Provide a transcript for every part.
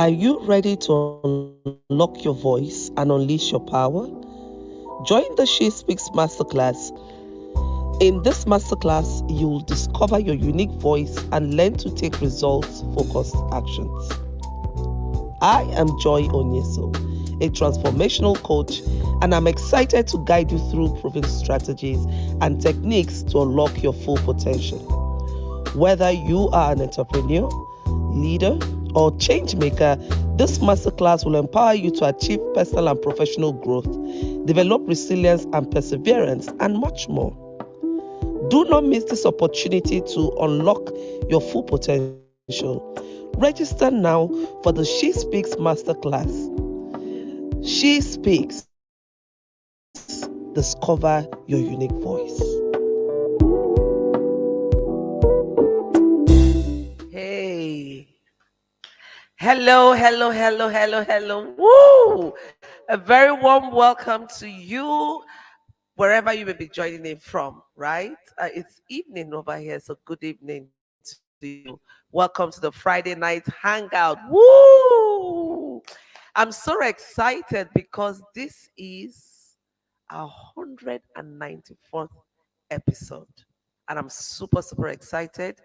Are you ready to unlock your voice and unleash your power? Join the She Speaks Masterclass. In this masterclass, you'll discover your unique voice and learn to take results focused actions. I am Joy Onyeso, a transformational coach, and I'm excited to guide you through proven strategies and techniques to unlock your full potential. Whether you are an entrepreneur, leader, or change maker, this masterclass will empower you to achieve personal and professional growth, develop resilience and perseverance, and much more. Do not miss this opportunity to unlock your full potential. Register now for the She Speaks Masterclass. She Speaks. Discover your unique voice. Hey. Hello, hello, hello, hello, hello. Woo! A very warm welcome to you wherever you may be joining in from, right? It's evening over here, so good evening to you. Welcome to the Friday night hangout. Woo! I'm so excited because this is our 194th episode. And I'm super, super excited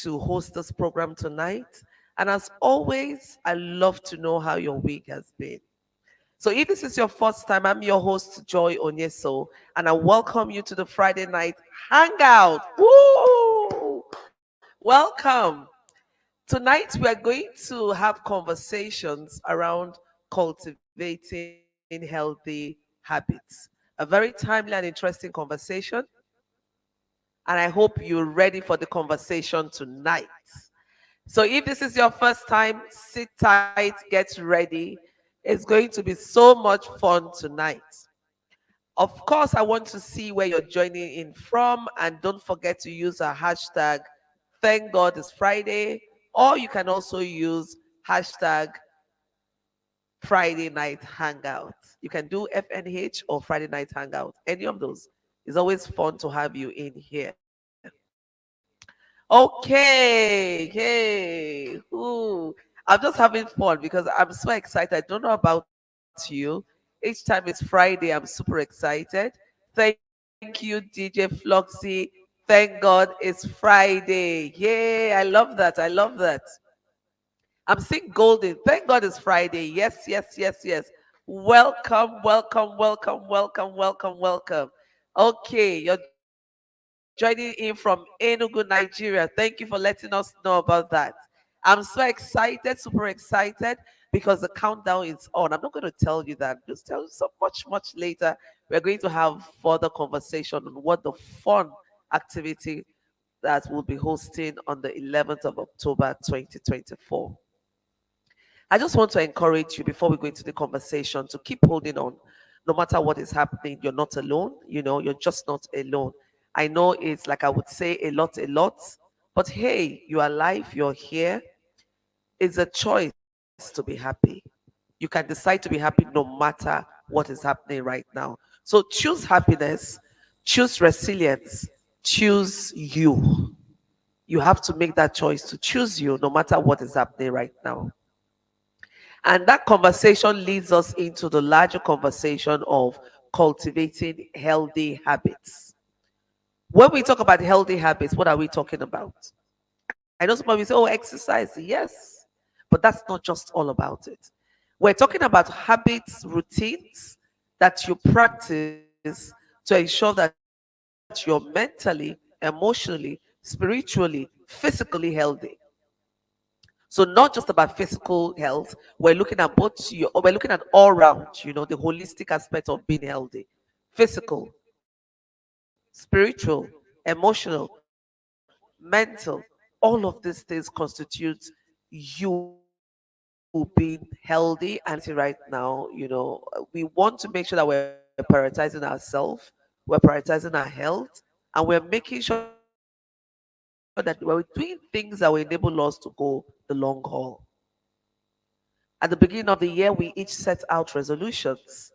to host this program tonight. And as always, I love to know how your week has been. So if this is your first time, I'm your host, Joy Onyeso, and I welcome you to the Friday night hangout. Woo! Welcome. Tonight we are going to have conversations around cultivating healthy habits. A very timely and interesting conversation, and I hope you're ready for the conversation tonight. So if this is your first time, sit tight, get ready. It's going to be so much fun tonight. Of course, I want to see where you're joining in from, and don't forget to use our hashtag Thank God it's Friday, or you can also use hashtag Friday Night Hangout. You can do FNH or Friday Night Hangout. Any of those. It's always fun to have you in here. Okay, hey, ooh. I'm just having fun because I'm so excited. I don't know about you. Each time it's Friday, I'm super excited. Thank you, DJ Floxy. Thank God it's Friday. Yay, I love that. I love that. I'm seeing golden. Thank God it's Friday. Yes, yes, yes, yes. Welcome, welcome, welcome, welcome, welcome, welcome. Okay, you're joining in from Enugu, Nigeria. Thank you for letting us know about that. I'm so excited, super excited, because the countdown is on. I'm not going to tell you that. Just tell you so much, much later. We're going to have further conversation on what the fun activity that we'll be hosting on the 11th of October 2024. I just want to encourage you before we go into the conversation to keep holding on. No matter what is happening, you're not alone. You're just not alone. I know it's like I would say a lot, but hey, you're alive, you're here. It's a choice to be happy. You can decide to be happy no matter what is happening right now. So choose happiness, choose resilience, choose you. You have to make that choice to choose you no matter what is happening right now. And that conversation leads us into the larger conversation of cultivating healthy habits. When we talk about healthy habits, what are we talking about? I know somebody will say, oh, exercise. Yes. But that's not just all about it. We're talking about habits, routines that you practice to ensure that you're mentally, emotionally, spiritually, physically healthy. So not just about physical health, we're looking at we're looking at all round, the holistic aspect of being healthy. Physical, spiritual, emotional, mental, all of these things constitute you being healthy and right now. We want to make sure that we're prioritizing ourselves, we're prioritizing our health, and we're making sure that we're doing things that will enable us to go the long haul. At the beginning of the year, we each set out resolutions.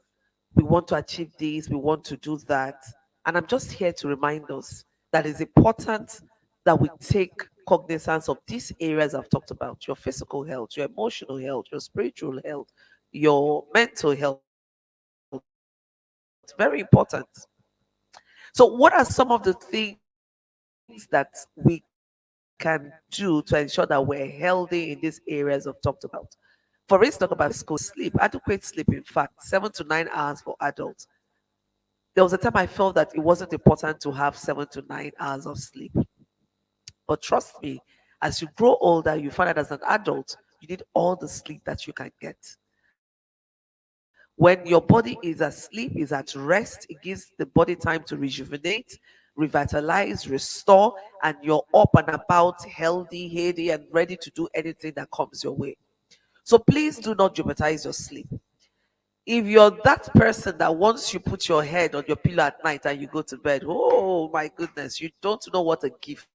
We want to achieve this, we want to do that. And I'm just here to remind us that it's important that we take cognizance of these areas I've talked about: your physical health, your emotional health, your spiritual health, your mental health. Very important. So, what are some of the things that we can do to ensure that we're healthy in these areas I've talked about? For instance, talk about physical health, sleep, adequate sleep. In fact, 7 to 9 hours for adults. There was a time I felt that it wasn't important to have 7 to 9 hours of sleep. But trust me, as you grow older, you find that as an adult, you need all the sleep that you can get. When your body is asleep, is at rest, it gives the body time to rejuvenate, revitalize, restore, and you're up and about, healthy, heady, and ready to do anything that comes your way. So please do not jeopardize your sleep. If you're that person that once you put your head on your pillow at night and you go to bed, oh my goodness, you don't know what a gift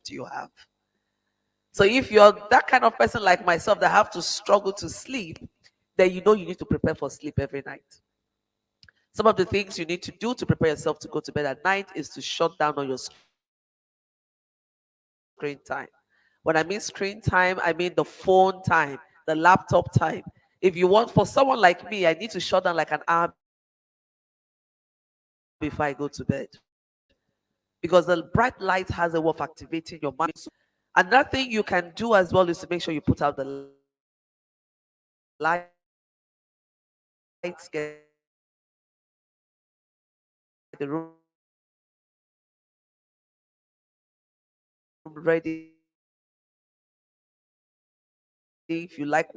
you have. So if you're that kind of person like myself that have to struggle to sleep, then you know you need to prepare for sleep every night. Some of the things you need to do to prepare yourself to go to bed at night is to shut down on your screen time. When I mean screen time, I mean the phone time, the laptop time. If you want, for someone like me, I need to shut down like an hour before I go to bed. Because the bright light has a way of activating your mind. Another thing you can do as well is to make sure you put out the lights, get the room ready, if you like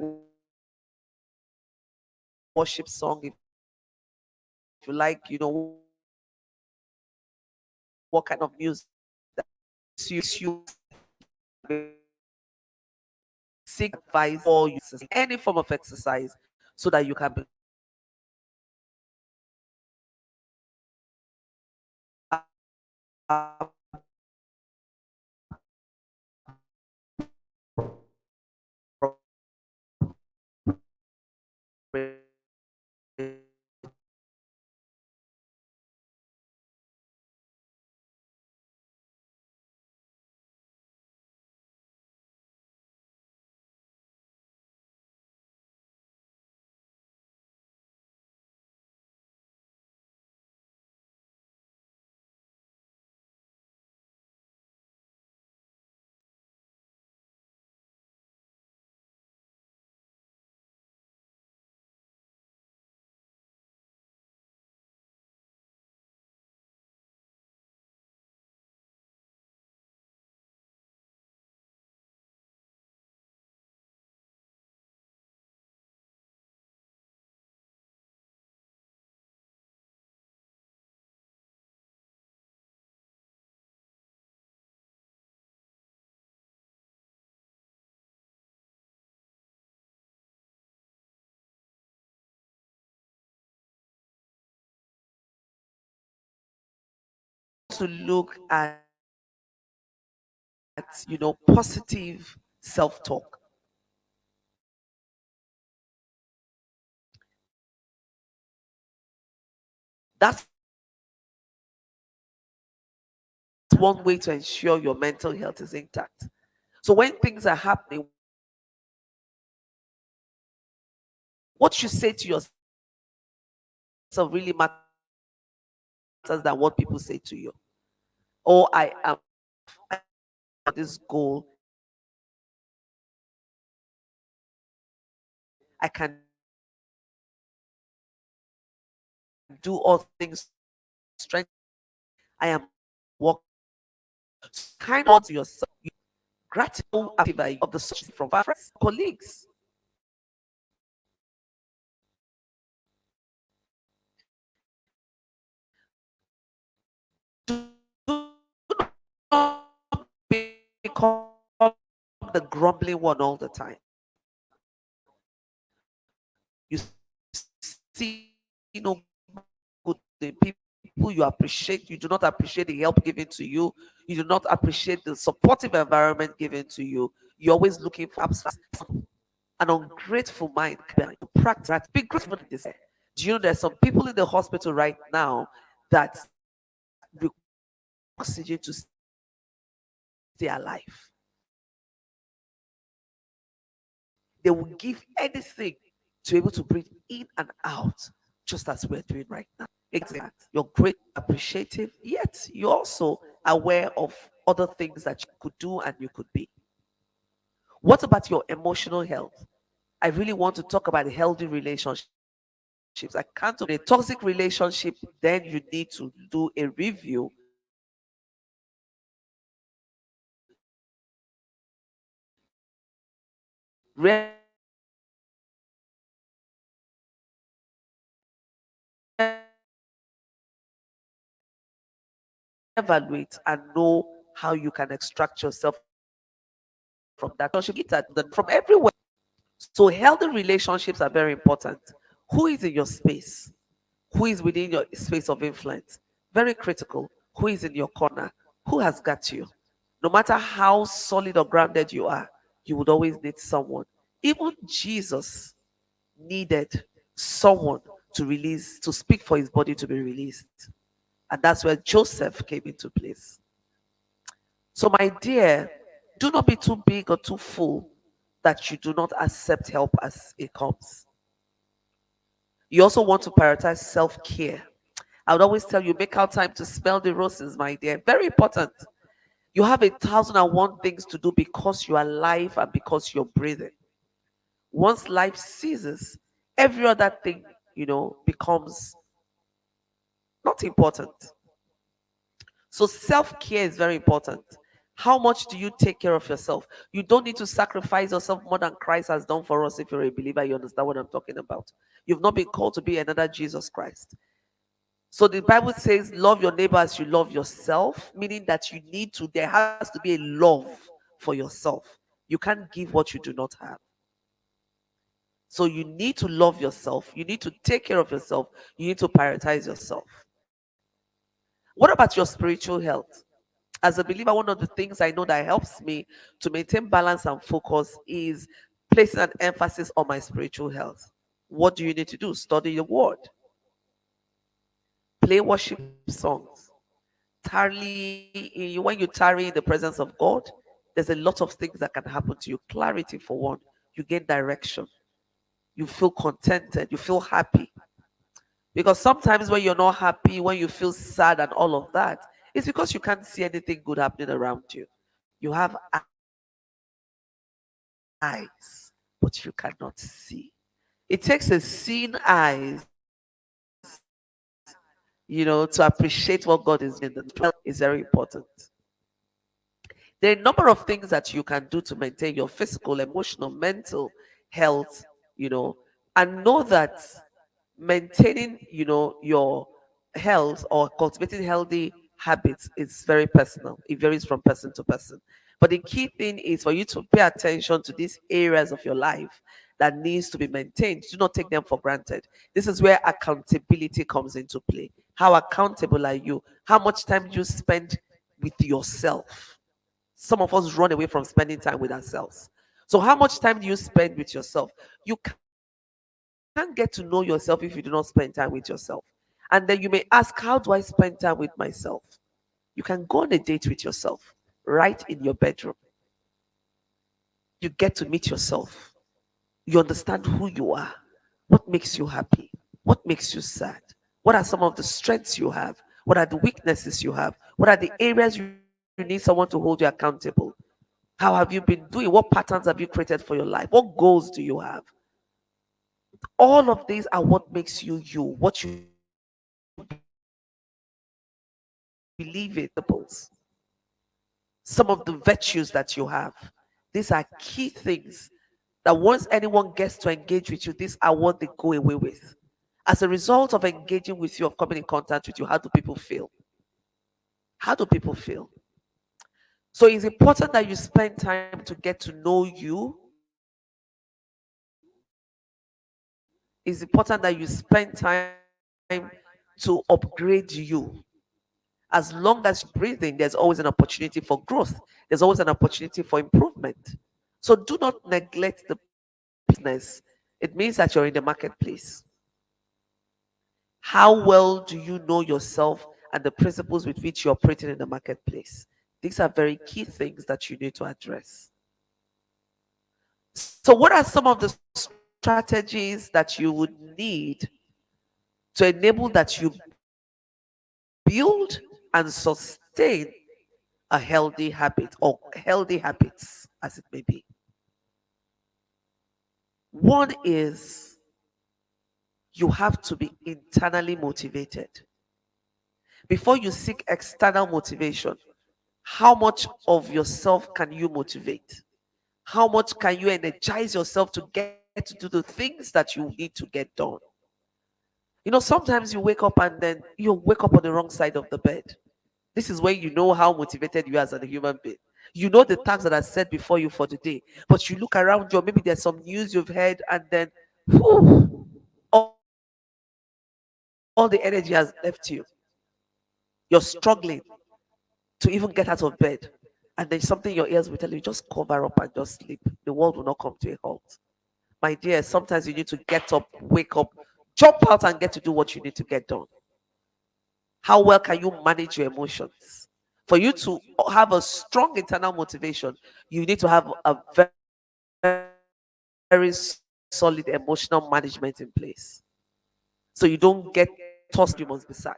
worship song, if you like, what kind of music that makes you seek advice or you any form of exercise so that you can become to look at, positive self-talk. That's one way to ensure your mental health is intact. So when things are happening, what you say to yourself really matters than what people say to you. Oh, I am this goal. I can do all things through Christ who strengthens me. I can do all things through Jesus. I am working on myself. So kind words to yourself. Gratitude active of the social from friends, colleagues. Do not become the grumbling one all the time. You see no good in people you appreciate. You do not appreciate the help given to you. You do not appreciate the supportive environment given to you. You're always looking for absence. An ungrateful mind can practice that. Be grateful in this. Do you know there's some people in the hospital right now that require oxygen to stay alive? They will give anything to be able to breathe in and out, just as we're doing right now. Exactly. You're great, appreciative, yet you're also aware of other things that you could do and you could be. What about your emotional health? I really want to talk about healthy relationships. I can't talk about a toxic relationship, then you need to do a review and reevaluate and know how you can extract yourself from that relationship. From everywhere. So healthy relationships are very important. Who is in your space? Who is within your space of influence? Very critical. Who is in your corner? Who has got you? No matter how solid or grounded you are, you would always need someone. Even Jesus needed someone to release, to speak for his body to be released. And that's where Joseph came into place. So, my dear, do not be too big or too full that you do not accept help as it comes. You also want to prioritize self care. I would always tell you, make out time to smell the roses, my dear. Very important. You have 1,001 things to do because you are alive and because you're breathing. Once life ceases, every other thing, becomes not important. So self care is very important. How much do you take care of yourself? You don't need to sacrifice yourself more than Christ has done for us. If you're a believer, you understand what I'm talking about. You've not been called to be another Jesus Christ. So the Bible says, love your neighbor as you love yourself, meaning that there has to be a love for yourself. You can't give what you do not have. So you need to love yourself. You need to take care of yourself. You need to prioritize yourself. What about your spiritual health? As a believer, one of the things I know that helps me to maintain balance and focus is placing an emphasis on my spiritual health. What do you need to do? Study the word, play worship songs, when you tarry in the presence of God, there's a lot of things that can happen to you. Clarity, for one, you gain direction, you feel contented, you feel happy. Because sometimes when you're not happy, when you feel sad and all of that, it's because you can't see anything good happening around you. You have eyes, but you cannot see. It takes a seeing eyes, to appreciate what God is doing in the natural realm. Is very important. There are a number of things that you can do to maintain your physical, emotional, mental health, you know, and know that maintaining, your health or cultivating healthy habits is very personal. It varies from person to person. But the key thing is for you to pay attention to these areas of your life that needs to be maintained. Do not take them for granted. This is where accountability comes into play. How accountable are you? How much time do you spend with yourself? Some of us run away from spending time with ourselves. So, how much time do you spend with yourself? You can't get to know yourself if you do not spend time with yourself. And then you may ask, how do I spend time with myself? You can go on a date with yourself right in your bedroom. You get to meet yourself. You understand who you are. What makes you happy? What makes you sad? What are some of the strengths you have? What are the weaknesses you have? What are the areas you need someone to hold you accountable? How have you been doing? What patterns have you created for your life? What goals do you have? All of these are what makes you you, what you believe in, some of the virtues that you have. These are key things that once anyone gets to engage with you, these are what they go away with. As a result of engaging with you, of coming in contact with you, how do people feel? How do people feel? So it's important that you spend time to get to know you. It's important that you spend time to upgrade you. As long as you're breathing, there's always an opportunity for growth. There's always an opportunity for improvement. So do not neglect the business. It means that you're in the marketplace. How well do you know yourself and the principles with which you're operating in the marketplace? These are very key things that you need to address. So, what are some of the strategies that you would need to enable that you build and sustain a healthy habit or healthy habits, as it may be? One is you have to be internally motivated. Before you seek external motivation, how much of yourself can you motivate? How much can you energize yourself to get to do the things that you need to get done? Sometimes you wake up and then you wake up on the wrong side of the bed. This is when you know how motivated you are as a human being. You know the tasks that are set before you for the day, but you look around you, or maybe there's some news you've heard, and then whew, all the energy has left you. You're struggling to even get out of bed. And then something in your ears will tell you, just cover up and just sleep. The world will not come to a halt. My dear, sometimes you need to get up, wake up, jump out and get to do what you need to get done. How well can you manage your emotions? For you to have a strong internal motivation, you need to have a very solid emotional management in place. So you don't get tossed around when you must be sad.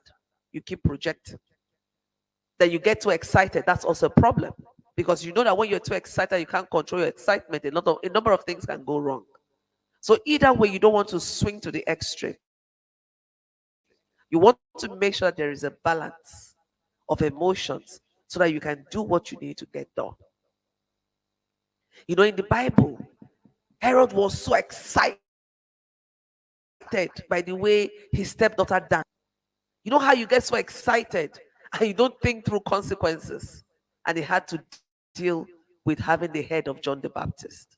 You keep projecting. Then you get too excited. That's also a problem. Because you know that when you're too excited, you can't control your excitement. A number of things can go wrong. So either way, you don't want to swing to the extreme. You want to make sure that there is a balance of emotions so that you can do what you need to get done. In the Bible, Herod was so excited by the way his stepdaughter died. How you get so excited and you don't think through consequences? And he had to deal with having the head of John the Baptist.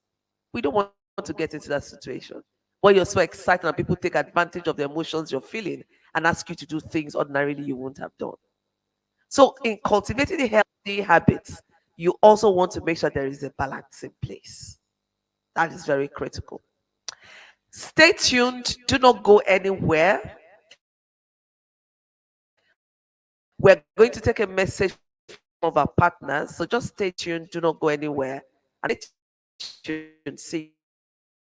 We don't want to get into that situation where you're so excited and people take advantage of the emotions you're feeling and ask you to do things ordinarily you won't have done. So, in cultivating the healthy habits, you also want to make sure there is a balance in place. That is very critical. Stay tuned. Do not go anywhere. We're going to take a message from some of our partners. So just stay tuned. Do not go anywhere. And stay tuned. See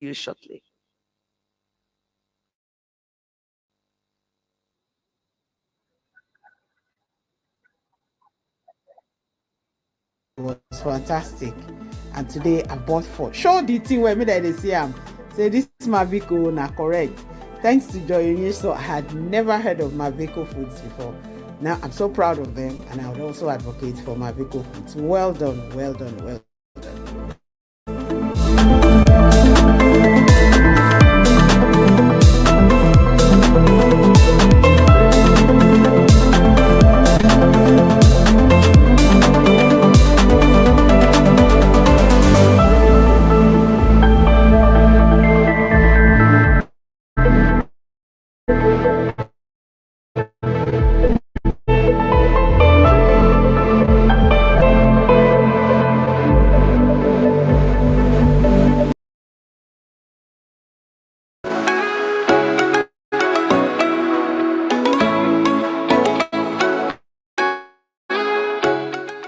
you shortly. Was fantastic. And today I bought for show the thing where me that they see say this Mavico na correct. Thanks to Joy so I had never heard of Mavico foods before. Now I'm so proud of them and I would also advocate for Mavico foods. Well done, well done, well done.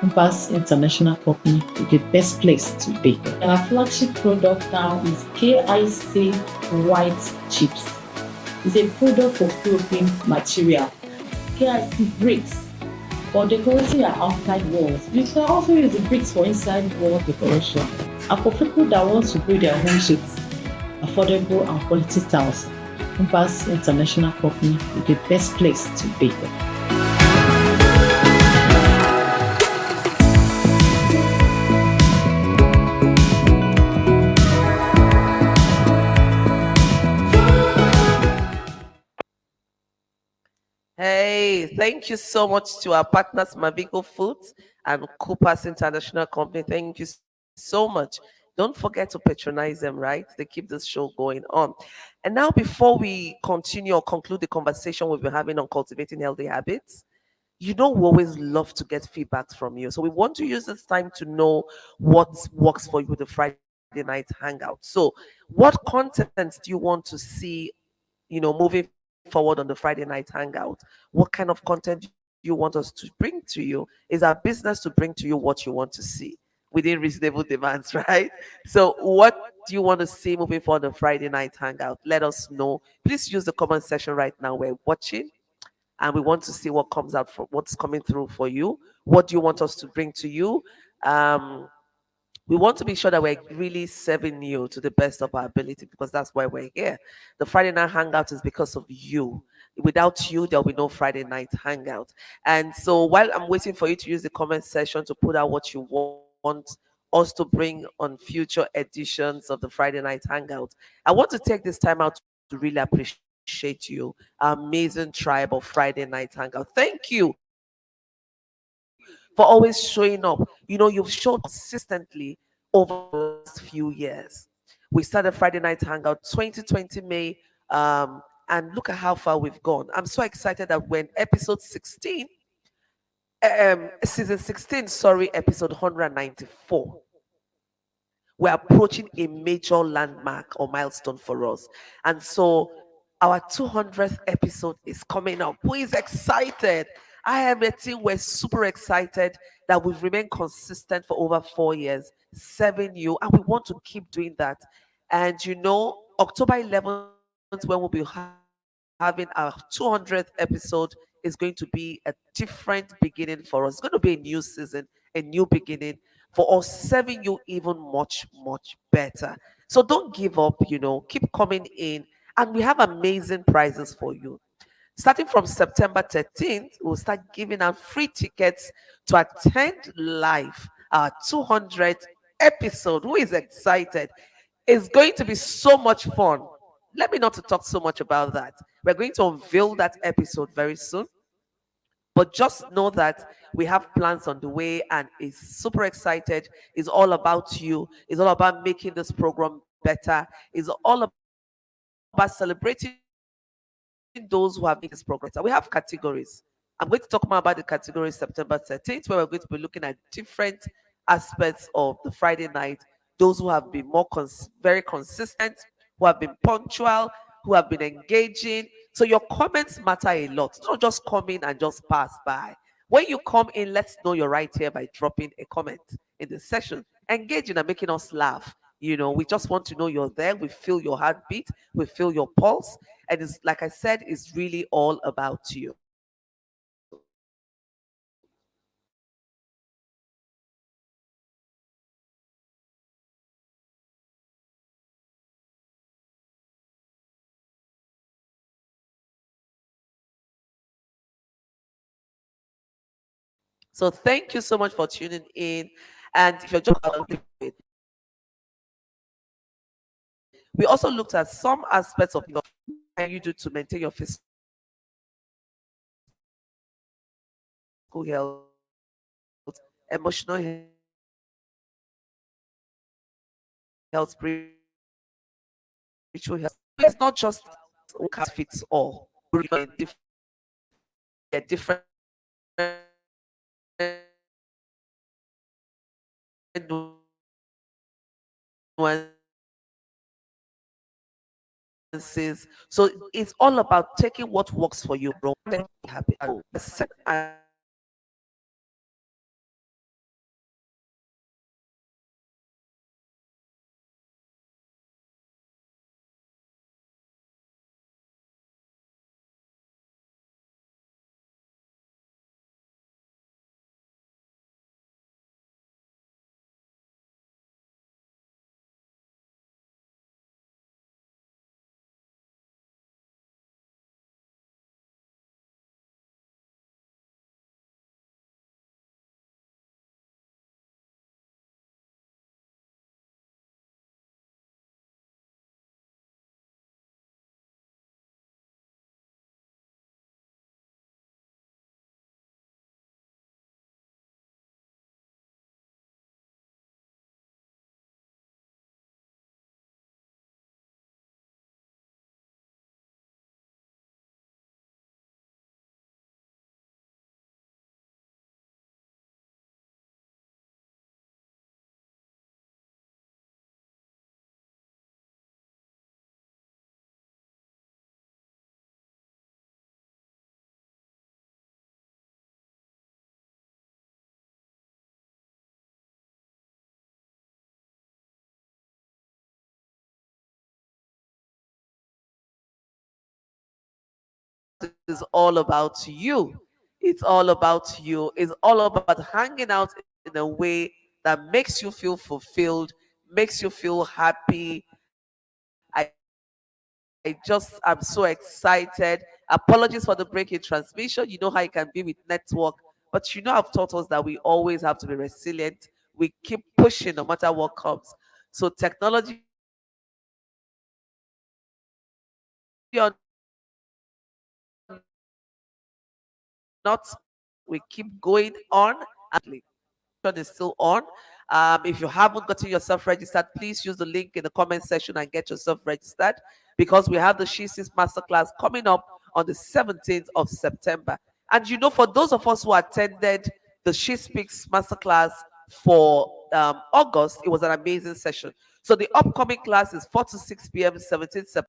Compass International Company is the best place to be. Our flagship product now is KIC White Chips. It's a product for clothing material. KIC bricks for decorating your outside walls. You can also use the bricks for inside wall decoration. And for people that want to build their home sheets, affordable and quality tiles, Compass International Company is the best place to be. Hey, thank you so much to our partners, Mavico Foods and Coopers International Company. Thank you so much. Don't forget to patronize them, right? They keep this show going on. And now, before we continue or conclude the conversation we've been having on cultivating healthy habits, we always love to get feedback from you. So we want to use this time to know what works for you with the Friday night hangout. So, what content do you want to see, moving forward on the Friday night hangout? What kind of content do you want us to bring to you? Is our business to bring to you what you want to see? within reasonable demands, right? So, what do you want to see moving forward on Friday night hangout? Let us know. Please use the comment section right now. We're watching and we want to see what comes out for what's coming through for you. What do you want us to bring to you? Um, we want to be sure that we're really serving you to the best of our ability because that's why we're here. The Friday night hangout is because of you. Without you, there'll be no Friday night hangout. And so while I'm waiting for you to use the comment section to put out what you want us to bring on future editions of the Friday night hangout, I want to take this time out to really appreciate you, our amazing tribe of Friday night hangout. Thank you for always showing up. You've showed consistently over the last few years. We started Friday Night Hangout 2020 May, and look at how far we've gone. I'm so excited that when episode 16, season 16, sorry, episode 194, we're approaching a major landmark or milestone for us. And so our 200th episode is coming up. Who is excited? I am a team. We're super excited that we've remained consistent for over 4 years, serving you, and we want to keep doing that. And October 11th, when we'll be having our 200th episode, is going to be a different beginning for us. It's going to be a new season, a new beginning for us serving you even much better. So don't give up, keep coming in, and we have amazing prizes for you. Starting from September 13th, we'll start giving out free tickets to attend live our 200th episode. Who is excited? It's going to be so much fun. Let me not to talk so much about that. We're going to unveil that episode very soon. But just know that we have plans on the way and is super excited. It's all about you. It's all about making this program better. It's all about celebrating those who have made this program better. We have categories. I'm going to talk more about the categories September 13th, where we're going to be looking at different aspects of the Friday night. Those who have been very consistent, who have been punctual, who have been engaging. So your comments matter a lot. Don't just come in and just pass by. When you come in, let's know you're right here by dropping a comment in the session, engaging and making us laugh. We just want to know you're there. We feel your heartbeat, we feel your pulse, and it's like I said, it's really all about you. So thank you so much for tuning in. And if you're just we also looked at some aspects of what can you do to maintain your physical health, emotional health, spiritual health. So it's not just one fits all. There are different nuances. So it's all about taking what works for you, bro. Happy. is all about you. It's all about you. It's all about hanging out in a way that makes you feel fulfilled, makes you feel happy. I'm so excited. Apologies for the break in transmission. You know how it can be with network, but I've taught us that we always have to be resilient. We keep pushing no matter what comes. So technology or not, we keep going on and is still on. If you haven't gotten yourself registered, please use the link in the comment section and get yourself registered because we have the She Sees Masterclass coming up on the 17th of September. And for those of us who attended the She Speaks Masterclass for August, it was an amazing session. So the upcoming class is 4 to 6 p.m., 17th September.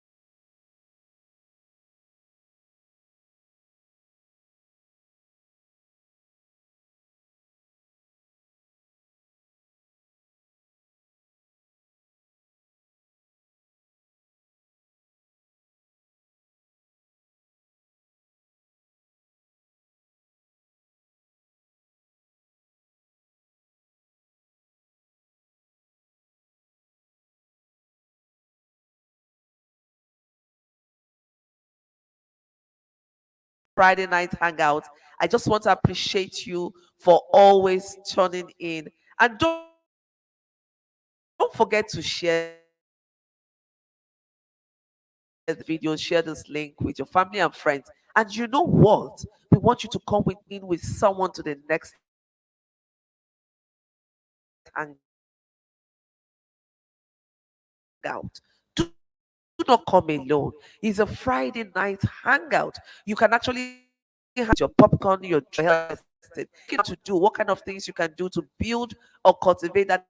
Do not come alone. It's a Friday night hangout. You can actually hang out with your family and friends. And know that you are unique. You are Friday night hangout. I just want to appreciate you for always tuning in. And don't forget to share the video, share this link with your family and friends. And what? We want you to come with in with someone to the next hangout. Do not come alone. He's a Friday night hangout. You can actually hang out with your family and friends. And what? Do not come alone. It's a Friday night hangout. You can actually hang out with your popcorn, your drink, your health tested. You can to do what kind of things you can do to build or cultivate that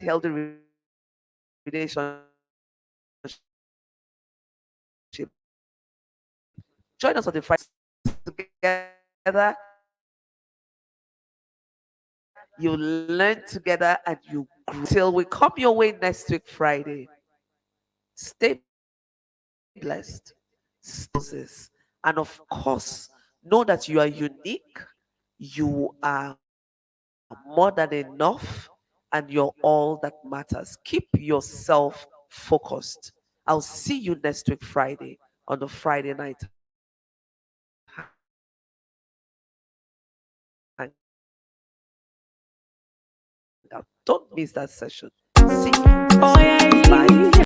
healthy relationship. Join us on the Friday together. You learn together and you grow. Till we come your way next week, Friday. Stay blessed. And of course, know that you are unique, you are more than enough, and you're all that matters. Keep yourself focused. I'll see you next week, Friday, on the Friday night hangout. Don't miss that session. See you next week. Bye.